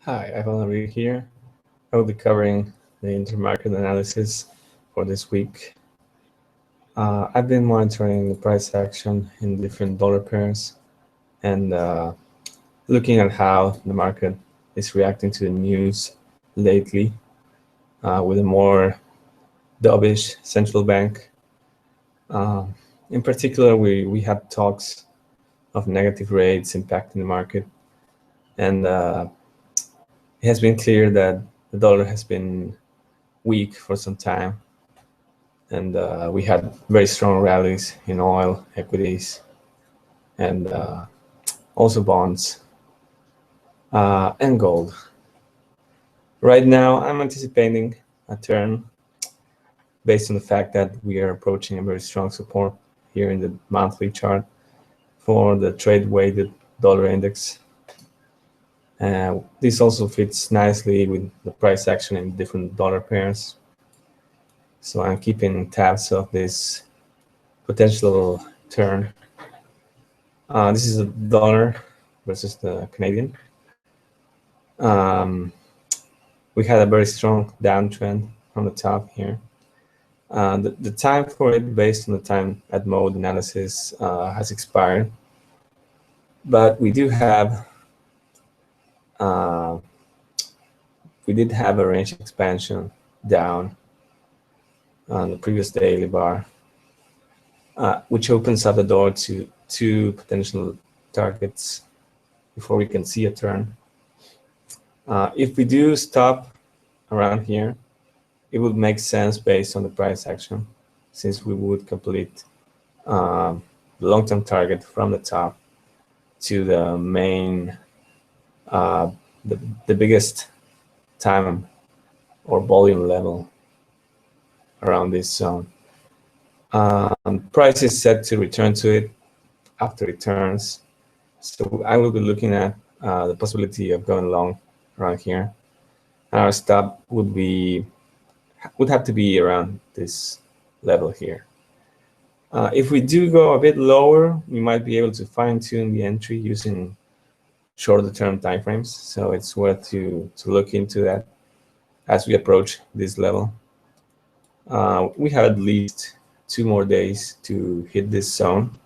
Hi, I'm Labrie here. I will be covering the intermarket analysis for this week. I've been monitoring the price action in different dollar pairs and looking at how the market is reacting to the news lately with a more dovish central bank. In particular, we had talks of negative rates impacting the market, and it has been clear that the dollar has been weak for some time, and we had very strong rallies in oil, equities, and also bonds and gold. Right now, I'm anticipating a turn based on the fact that we are approaching a very strong support here in the monthly chart for the trade-weighted dollar index. This also fits nicely with the price action in different dollar pairs. So I'm keeping tabs of this potential turn. This is a dollar versus the Canadian. We had a very strong downtrend from the top here. The time for it, based on the time at mode analysis, has expired, but we do have we did have a range expansion down on the previous daily bar, which opens up the door to two potential targets before we can see a turn. If we do stop around here, it would make sense based on the price action, since we would complete the long-term target from the top to the main, the biggest time or volume level around this zone. Price is set to return to it after it turns, so I will be looking at the possibility of going long around here. Our stop would have to be around this level here. If we do go a bit lower, we might be able to fine-tune the entry using shorter-term timeframes. So it's worth to look into that as we approach this level. We have at least 2 more days to hit this zone,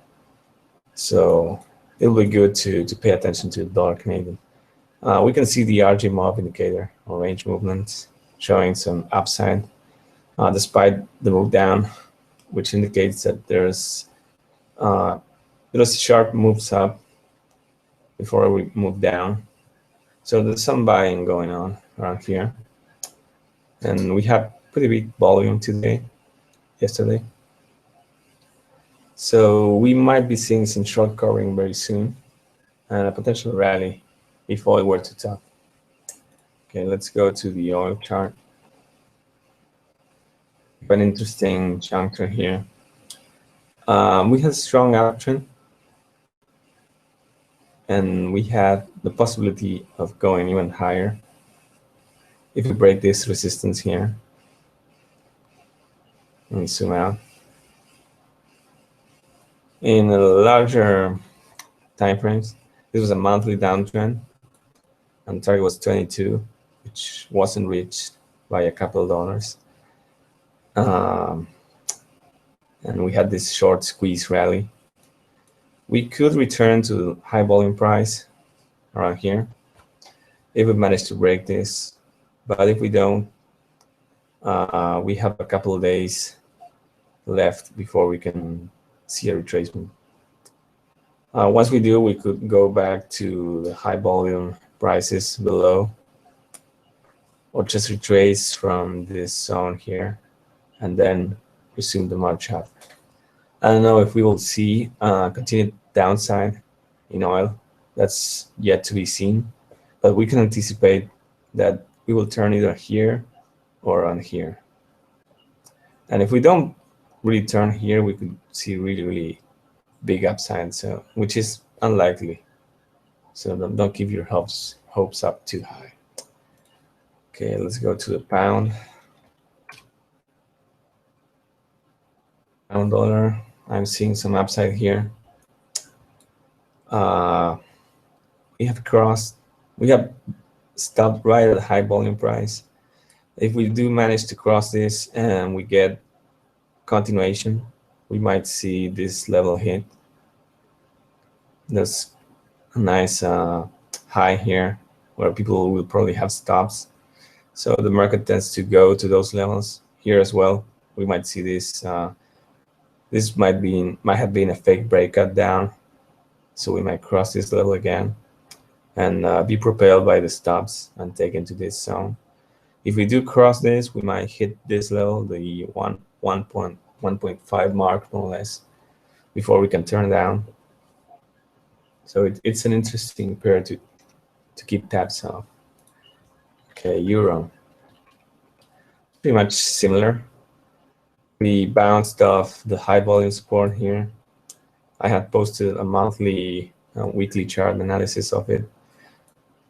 so it'll be good to pay attention to the dollar Canadian. We can see the RJ mob indicator or range movements showing some upside despite the move down, which indicates that there's sharp moves up before we move down. So there's some buying going on around here, and we have pretty big volume yesterday. So we might be seeing some short covering very soon and a potential rally if oil were to top. Okay, let's go to the oil chart. An interesting juncture here. We had a strong uptrend, and we had the possibility of going even higher if we break this resistance here. Let me zoom out. In a larger time frames, this was a monthly downtrend, and the target was 22, which wasn't reached by a couple of dollars. And we had this short squeeze rally. We could return to high volume price around here if we manage to break this, but if we don't, we have a couple of days left before we can see a retracement. Once we do, we could go back to the high volume prices below, or just retrace from this zone here and then resume the march up. I don't know if we will see continued downside in oil. That's yet to be seen, but we can anticipate that we will turn either here or on here. And if we don't really turn here, we could see really big upside, so which is unlikely. So don't keep your hopes up too high. Okay, let's go to the pound. Pound dollar. I'm seeing some upside here. We have stopped right at a high volume price. If we do manage to cross this and we get continuation, we might see this level hit. There's a nice high here where people will probably have stops. So the market tends to go to those levels here as well. We might see this. This might have been a fake breakout down. So we might cross this level again and be propelled by the stops and take into this zone. If we do cross this, we might hit this level, the 1.5 mark more or less, before we can turn down. So it's an interesting pair to keep tabs on. Okay, euro. Pretty much similar. We bounced off the high volume support here. I had posted a monthly, weekly chart analysis of it.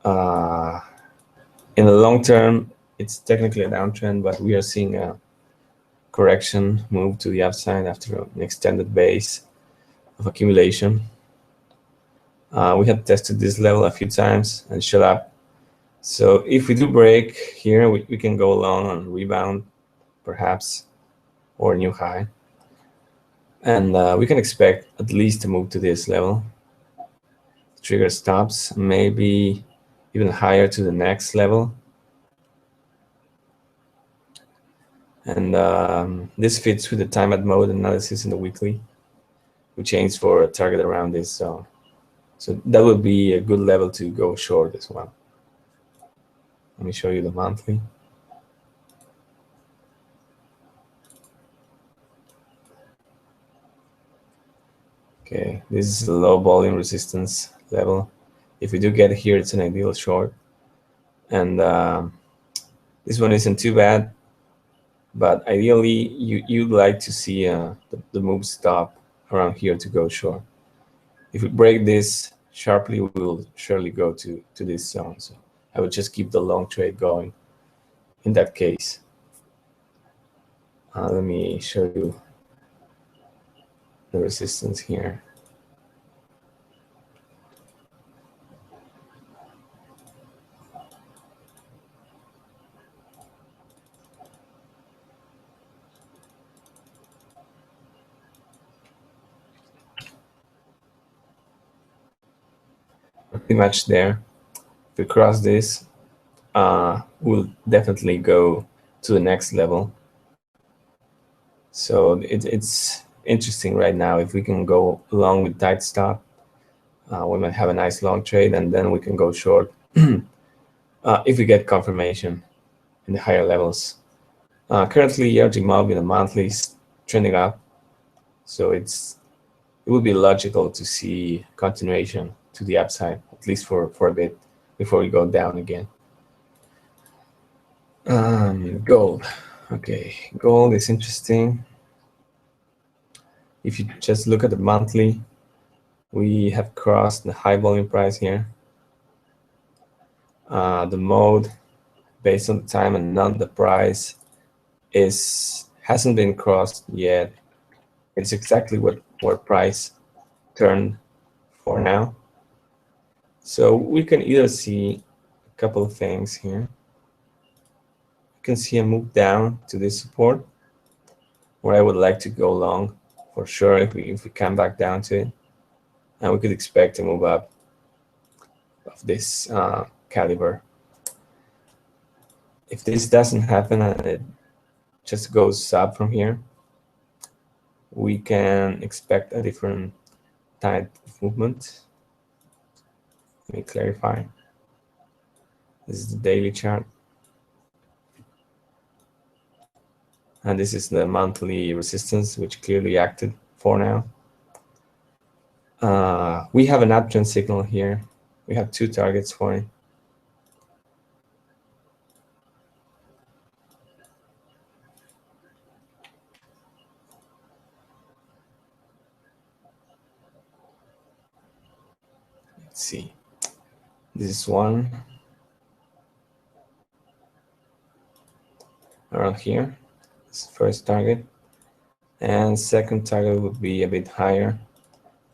In the long term, it's technically a downtrend, but we are seeing a correction move to the upside after an extended base of accumulation. We had tested this level a few times and shut up. So if we do break here, we can go long and rebound, perhaps, or new high. And we can expect at least a move to this level. Trigger stops, maybe even higher to the next level. And this fits with the time at mode analysis in the weekly. We changed for a target around this zone. So that would be a good level to go short as well. Let me show you the monthly. Okay, this is a low volume resistance level. If we do get here, it's an ideal short. And this one isn't too bad, but ideally you'd like to see the move stop around here to go short. If we break this sharply, we will surely go to this zone. So I would just keep the long trade going in that case. Let me show you the resistance here. Pretty much there. If we cross this, we'll definitely go to the next level. So it's interesting right now. If we can go along with tight stop, we might have a nice long trade, and then we can go short if we get confirmation in the higher levels. Currently, ERG mob in the monthly is trending up, so it would be logical to see continuation to the upside, at least for a bit, before we go down again. Gold. Okay, gold is interesting. If you just look at the monthly, we have crossed the high volume price here. The mode based on the time and not the price hasn't been crossed yet. It's exactly where price turned for now. So we can either see a couple of things here. You can see a move down to this support, where I would like to go long for sure if we come back down to it. And we could expect a move up of this caliber. If this doesn't happen and it just goes up from here, we can expect a different type of movement. Let me clarify. This is the daily chart. And this is the monthly resistance, which clearly acted for now. We have an uptrend signal here. We have two targets for it. Let's see. This is one around here. This is first target. And second target would be a bit higher,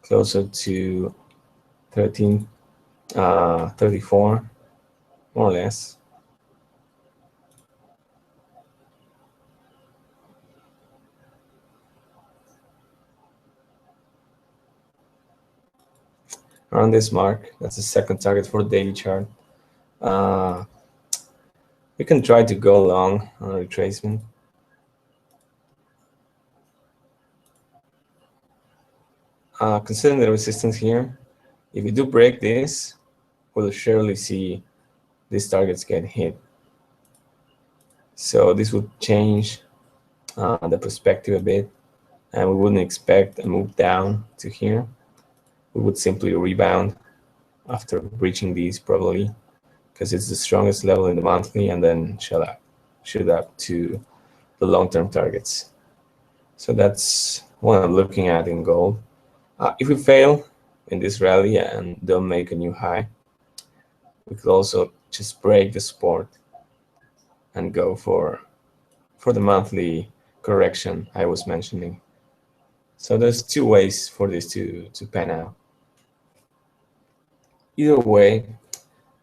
closer to 1334, more or less. Around this mark, that's the second target for the daily chart. We can try to go long on a retracement. Considering the resistance here, if we do break this, we'll surely see these targets get hit. So this would change the perspective a bit, and we wouldn't expect a move down to here. We would simply rebound after breaching these probably, because it's the strongest level in the monthly, and then shoot up to the long-term targets. So that's what I'm looking at in gold. If we fail in this rally and don't make a new high, we could also just break the support and go for the monthly correction I was mentioning. So there's two ways for this to pan out. Either way,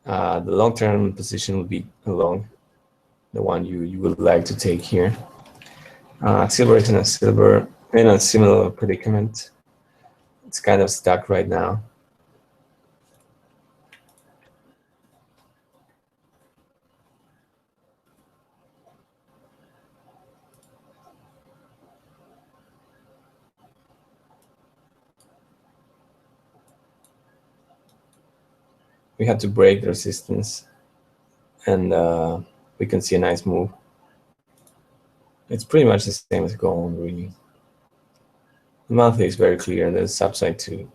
the long-term position would be along the one you would like to take here. Silver is in a similar predicament. It's kind of stuck right now. We had to break the resistance, and we can see a nice move. It's pretty much the same as gold, really. The monthly is very clear. There's upside to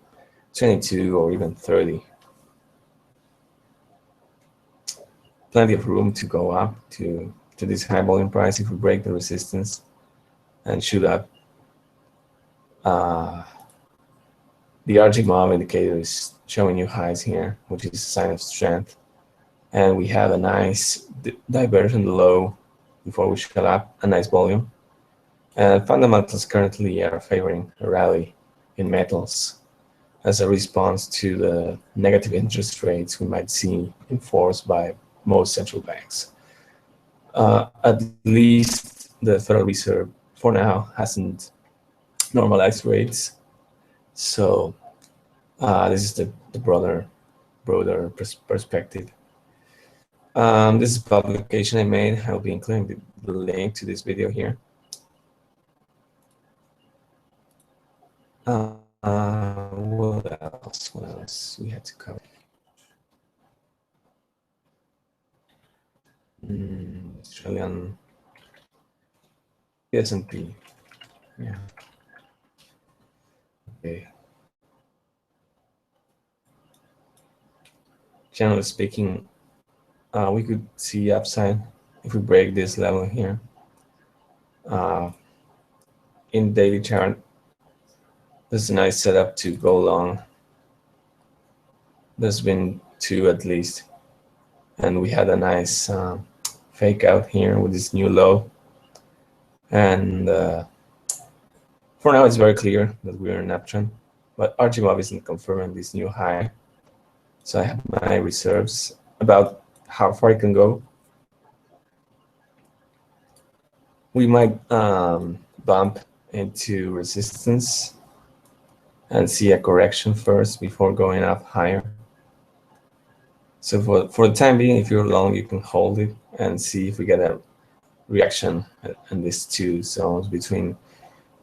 22 or even 30. Plenty of room to go up to this high volume price if we break the resistance and shoot up. The RGMOB indicator is showing you highs here, which is a sign of strength. And we have a nice diversion low before we shut up, a nice volume. And fundamentals currently are favoring a rally in metals as a response to the negative interest rates we might see enforced by most central banks. At least the Federal Reserve, for now, hasn't normalized rates. So this is the broader perspective. This is a publication I made. I'll be including the link to this video here. What else we had to cover? Australian S&P. Yeah. Okay. Generally speaking, we could see upside if we break this level here. In daily chart, this is a nice setup to go long. There's been two at least, and we had a nice fake out here with this new low. And for now, it's very clear that we're in an uptrend, but RGMOB isn't confirming this new high. So I have my reserves about how far it can go. We might bump into resistance and see a correction first before going up higher. So for the time being, if you're long, you can hold it and see if we get a reaction in these two zones between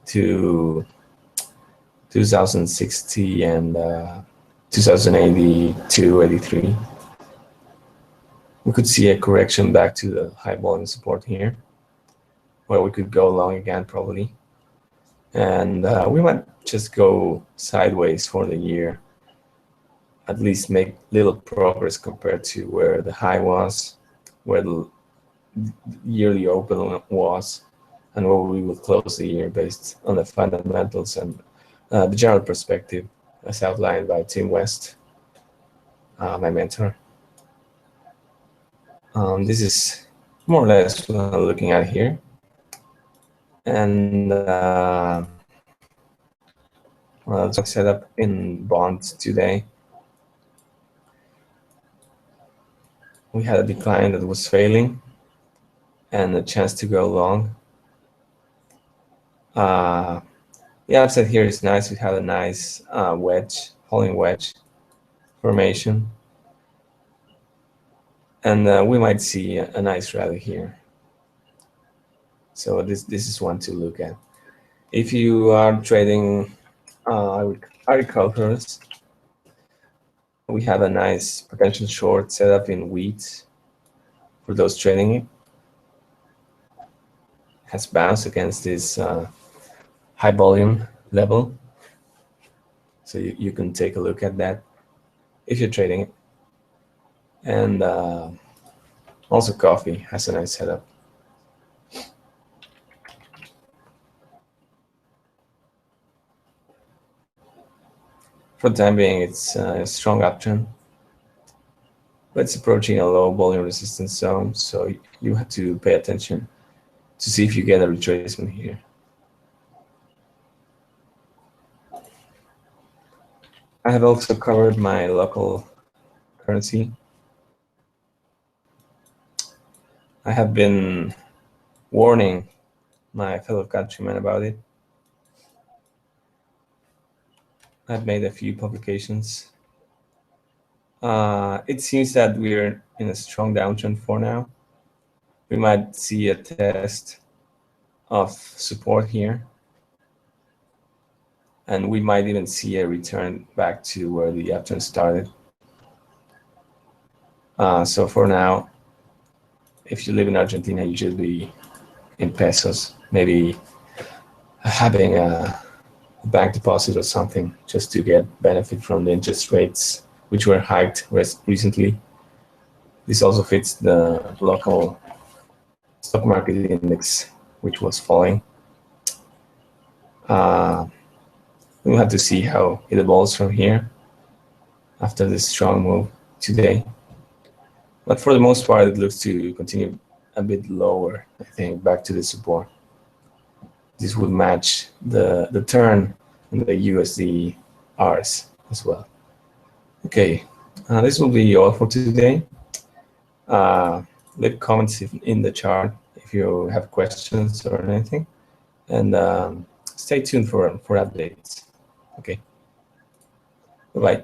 2060 and 2082, 83. We could see a correction back to the high volume support here, where we could go long again probably. And we might just go sideways for the year, at least make little progress compared to where the high was, where the yearly open was, and where we will close the year based on the fundamentals and the general perspective as outlined by Tim West, my mentor. This is more or less what I'm looking at here. And well, let's set up in bonds today. we had a decline that was failing and a chance to go long. The upside here is nice. We have a nice wedge, holding wedge formation. And we might see a nice rally here. So this is one to look at. If you are trading agricultures, we have a nice potential short setup in wheat for those trading it. Has bounced against this high volume level. So you can take a look at that if you're trading it. And also coffee has a nice setup. For the time being, it's a strong uptrend, but it's approaching a low volume resistance zone, so you have to pay attention to see if you get a retracement here. I have also covered my local currency. I have been warning my fellow countrymen about it. I've made a few publications. It seems that we're in a strong downtrend for now. We might see a test of support here, and we might even see a return back to where the uptrend started. So for now, if you live in Argentina, you should be in pesos, maybe having a bank deposit or something just to get benefit from the interest rates, which were hiked recently. This also fits the local stock market index, which was falling. We'll have to see how it evolves from here after this strong move today. But for the most part, it looks to continue a bit lower, I think, back to the support. This would match the turn in the USD Rs as well. Okay, this will be all for today. Leave comments in the chart if you have questions or anything, and stay tuned for updates. Okay, bye-bye.